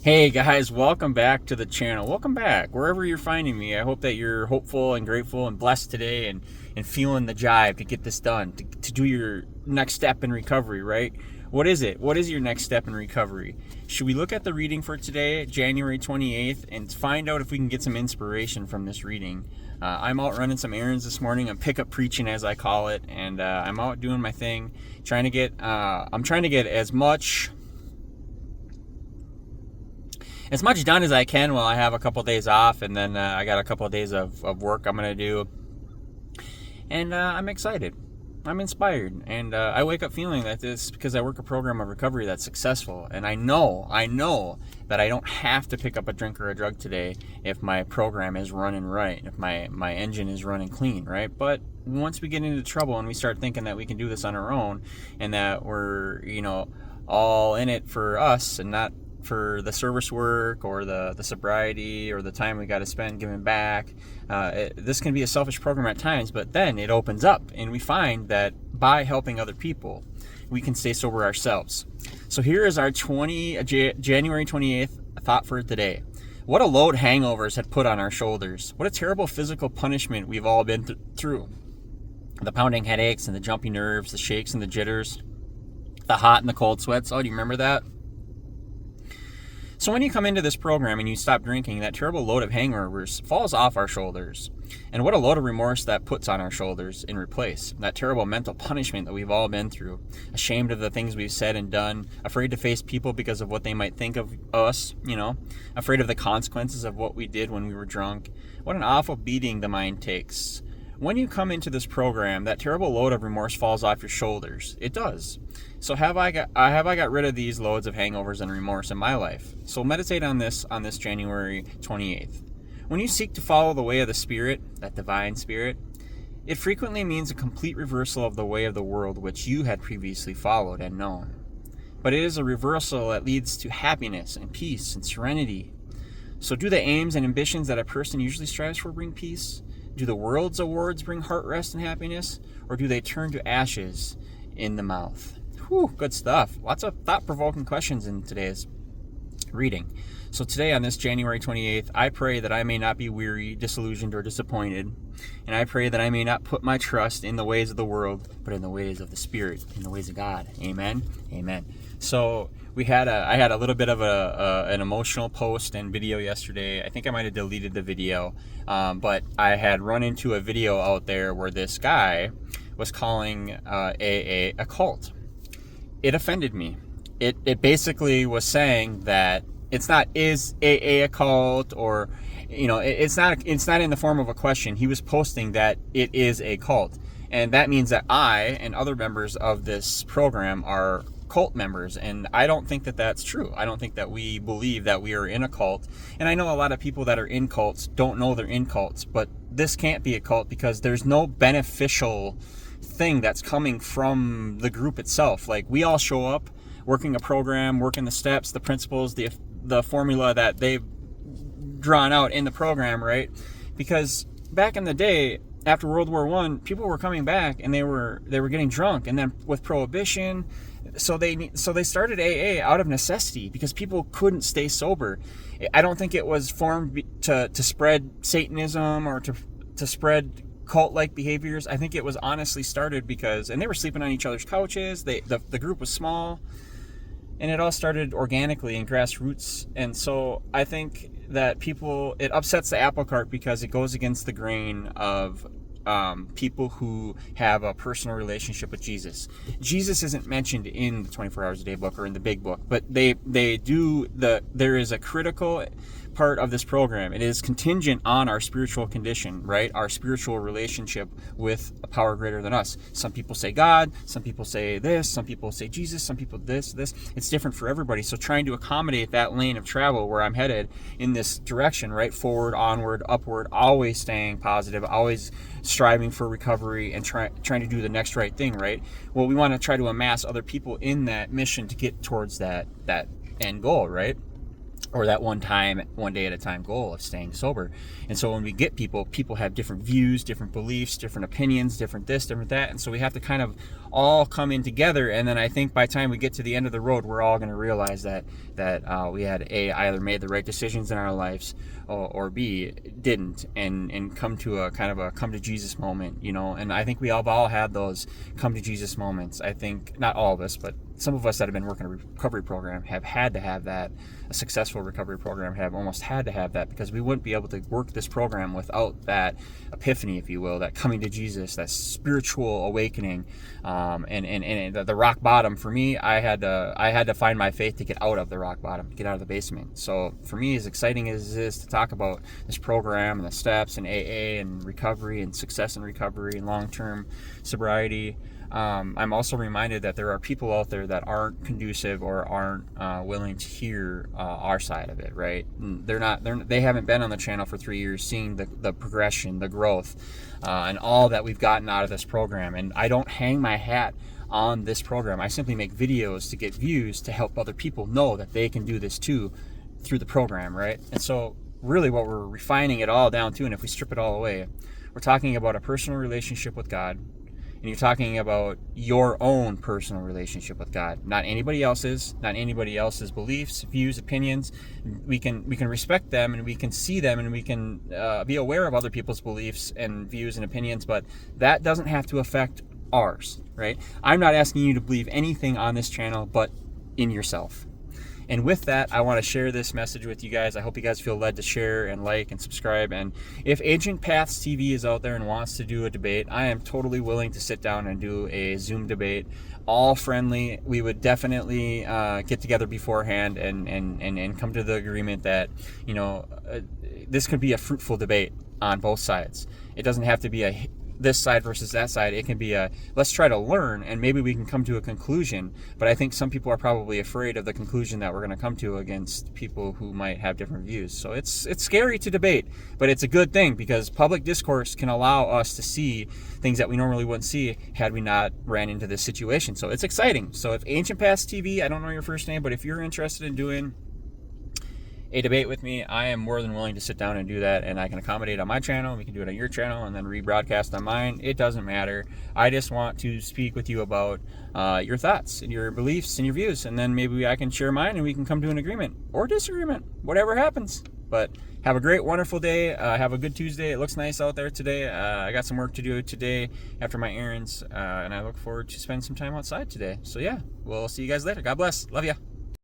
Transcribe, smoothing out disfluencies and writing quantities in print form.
Hey guys, welcome back to the channel. Welcome back, wherever you're finding me. I hope that you're hopeful and grateful and blessed today and feeling the jive to get this done, to do your next step in recovery, right? What is it? What is your next step in recovery? Should we look at the reading for today, January 28th, and find out if we can get some inspiration from this reading? I'm out running some errands this morning. I'm pickup preaching, as I call it, and I'm out doing my thing, I'm trying to get as much done as I can while I have a couple days off, and then I got a couple of days of work I'm going to do. And I'm excited. I'm inspired. And I wake up feeling that this because I work a program of recovery that's successful. And I know that I don't have to pick up a drink or a drug today if my program is running right, if my engine is running clean, right? But once we get into trouble and we start thinking that we can do this on our own and that we're, all in it for us and not for the service work or the sobriety or the time we got to spend giving back. This can be a selfish program at times, but then it opens up and we find that by helping other people, we can stay sober ourselves. So here is our January 28th thought for today. What a load hangovers had put on our shoulders. What a terrible physical punishment we've all been through. The pounding headaches and the jumpy nerves, the shakes and the jitters, the hot and the cold sweats. Oh, do you remember that? So when you come into this program and you stop drinking, that terrible load of hangovers falls off our shoulders. And what a load of remorse that puts on our shoulders in replace. That terrible mental punishment that we've all been through. Ashamed of the things we've said and done. Afraid to face people because of what they might think of us, Afraid of the consequences of what we did when we were drunk. What an awful beating the mind takes. When you come into this program, that terrible load of remorse falls off your shoulders. It does. So have I got rid of these loads of hangovers and remorse in my life? So meditate on this January 28th. When you seek to follow the way of the Spirit, that divine Spirit, it frequently means a complete reversal of the way of the world which you had previously followed and known. But it is a reversal that leads to happiness and peace and serenity. So do the aims and ambitions that a person usually strives for bring peace? Do the world's awards bring heart rest and happiness? Or do they turn to ashes in the mouth? Whew, good stuff. Lots of thought-provoking questions in today's reading. So today on this January 28th, I pray that I may not be weary, disillusioned, or disappointed. And I pray that I may not put my trust in the ways of the world, but in the ways of the Spirit, in the ways of God. Amen? Amen. So I had a little bit of an emotional post and video yesterday. I think I might have deleted the video, but I had run into a video out there where this guy was calling AA a cult. It offended me. It basically was saying that it's not, is AA a cult, or it's not in the form of a question. He was posting that it is a cult, and that means that I and other members of this program are cult members, and I don't think that that's true. I don't think that we believe that we are in a cult, and I know a lot of people that are in cults don't know they're in cults, but this can't be a cult because there's no beneficial thing that's coming from the group itself. Like, we all show up working a program, working the steps, the principles, the formula that they've drawn out in the program, right? Because back in the day, after World War I, people were coming back and they were getting drunk, and then with Prohibition, so they started AA out of necessity because people couldn't stay sober. I don't think it was formed to spread Satanism or to spread cult-like behaviors. I think it was honestly started because, and they were sleeping on each other's couches. The group was small, and it all started organically in grassroots. And so I think that it upsets the apple cart because it goes against the grain of people who have a personal relationship with Jesus. Jesus isn't mentioned in the 24 Hours a Day book or in the big book, but there is a critical part of this program. It is contingent on our spiritual condition, right? Our spiritual relationship with a power greater than us. Some people say God, some people say this, some people say Jesus, some people this. It's different for everybody. So trying to accommodate that lane of travel where I'm headed in this direction, right? Forward, onward, upward, always staying positive, always striving for recovery and trying to do the next right thing, right? Well, we want to try to amass other people in that mission to get towards that end goal, right? or that one day at a time goal of staying sober. And so when we get people have different views, different beliefs, different opinions, different this, different that. And so we have to kind of all come in together. And then I think by the time we get to the end of the road, we're all going to realize that we had either made the right decisions in our lives, or B, didn't, and come to a kind of a come to Jesus moment, And I think we have all had those come to Jesus moments. I think not all of us, but some of us that have been working a recovery program have had to have that. A successful recovery program have almost had to have that, because we wouldn't be able to work this program without that epiphany, if you will, that coming to Jesus, that spiritual awakening, and the rock bottom. For me, I had to find my faith to get out of the rock bottom, to get out of the basement. So for me, as exciting as it is to talk about this program and the steps and AA and recovery and success in recovery and long-term sobriety, I'm also reminded that there are people out there that aren't conducive or aren't willing to hear our side of it, right? They haven't been on the channel for 3 years, seeing the progression, the growth, and all that we've gotten out of this program. And I don't hang my hat on this program. I simply make videos to get views, to help other people know that they can do this too through the program, right? And so really what we're refining it all down to, and if we strip it all away, we're talking about a personal relationship with God. And you're talking about your own personal relationship with God, not anybody else's beliefs, views, opinions. We can respect them, and we can see them, and we can be aware of other people's beliefs and views and opinions, but that doesn't have to affect ours, right? I'm not asking you to believe anything on this channel but in yourself. And with that, I want to share this message with you guys. I hope you guys feel led to share and like and subscribe. And if Ancient Paths TV is out there and wants to do a debate, I am totally willing to sit down and do a Zoom debate, all friendly. We would definitely get together beforehand and come to the agreement that, this could be a fruitful debate on both sides. It doesn't have to be this side versus that side. It can be let's try to learn, and maybe we can come to a conclusion. But I think some people are probably afraid of the conclusion that we're going to come to against people who might have different views. So it's scary to debate, but it's a good thing, because public discourse can allow us to see things that we normally wouldn't see had we not ran into this situation. So it's exciting. So if Ancient Paths TV, I don't know your first name, but if you're interested in doing a debate with me, I am more than willing to sit down and do that, and I can accommodate on my channel, we can do it on your channel, and then rebroadcast on mine. It doesn't matter. I just want to speak with you about your thoughts and your beliefs and your views, and then maybe I can share mine and we can come to an agreement or disagreement, whatever happens. But have a great, wonderful day. Have a good Tuesday. It looks nice out there today. I got some work to do today after my errands, and I look forward to spending some time outside today. So yeah, we'll see you guys later. God bless. Love ya.